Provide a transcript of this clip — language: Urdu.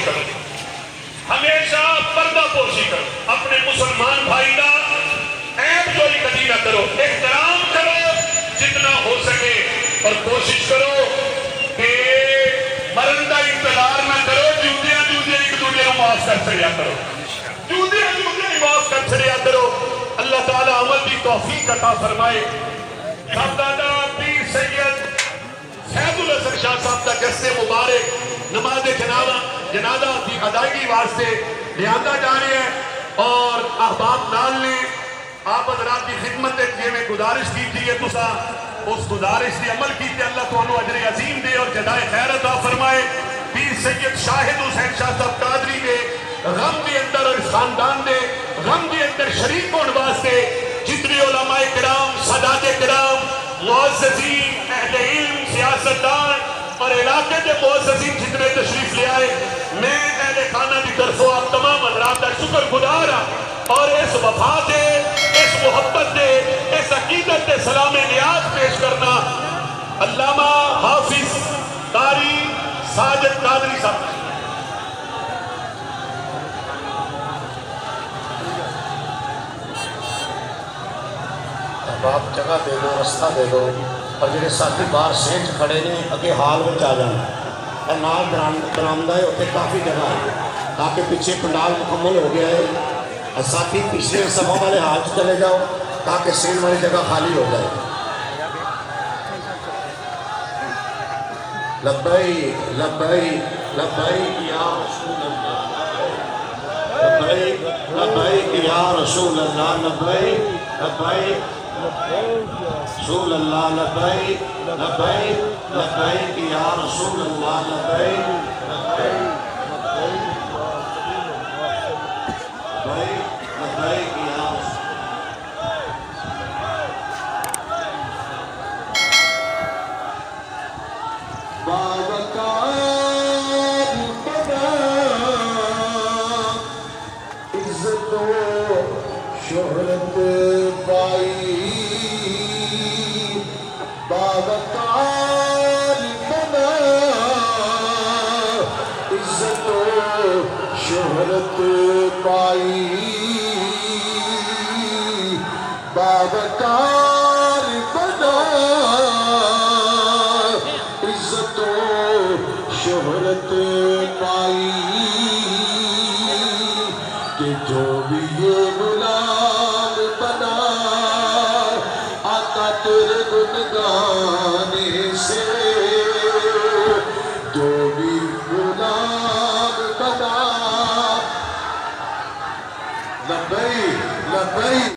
کرو، ہمیشہ پردہ پوشی کرو، اپنے مسلمان بھائی کا عیب جوئی کبھی نہ کرو، احترام کرو جتنا ہو سکے، اور کوشش کرو کہ مرندہ انتظار نہ کرو، جودیاں ایک دوسرے کو معاف کر چھڑیا کرو، جودیاں معاف کر چھڑیا کرو۔ اللہ تعالیٰ عمل کی توفیق عطا فرمائے۔ صاحبزادہ پیر سید سید الحسن شاہ صاحب کا جسد مبارک نماز جنازہ کی ادائیگی واسطے لیا جا رہے ہیں، اور احباب نال نے آپ حضرات کی خدمت میں گزارش کی تھی، یہ تسا اس گزارش سے عمل کی تھی، اللہ تعالیٰ اجر عظیم دے اور جزائے خیر عطا فرمائے۔ پیر سید شاہد حسین شاہ صاحب قادری دے غم کے اندر اور خاندان دے غم کے اندر شریک ہونے واسطے جتنے علماء کرام، سادات کرام، معززین، اہل علم، سیاستدان اور علاقے کے معززین جتنے تشریف لے آئے، میں اہل خانہ کی طرفوں آپ تمام حضرات کا شکر گزار ہوں، اور اس وفا سے، اس محبت سے، اس عقیدت سے سلام نیاز پیش کرنا علامہ حافظ قاری ساجد قادری صاحب۔ آپ جگہ دے دو، رستہ دے دو، اور جڑے ساتھی باہر سینٹ کھڑے نے اگے حال میں آ جانا ہے، نال برآمدہ ہے، اتنے کافی جگہ ہے تاکہ پیچھے پنڈال مکمل ہو گیا ہے، ساتھی پچھلے صفوں والے حال سے چلے جاؤ تاکہ سین والی جگہ خالی ہو جائے۔ لبیک لبیک لبیک یا رسول اللہ، لبیک لبیک یا رسول اللہ، لبیک لبیک رسول اللہ، لبیک لبیک لبیک یا رسول اللہ، لبیک لبیک لبیک یا رسول باوقار بنا عزت و شہرت پائی، باوقار بنا عزت و شہرت پائی، باوقار بنا عزت و شہرت پائی، کہ جو بھی یہ غلام بنا آقا تیرے گنگانے سے، جو بھی غلام بنا لبیک لبیک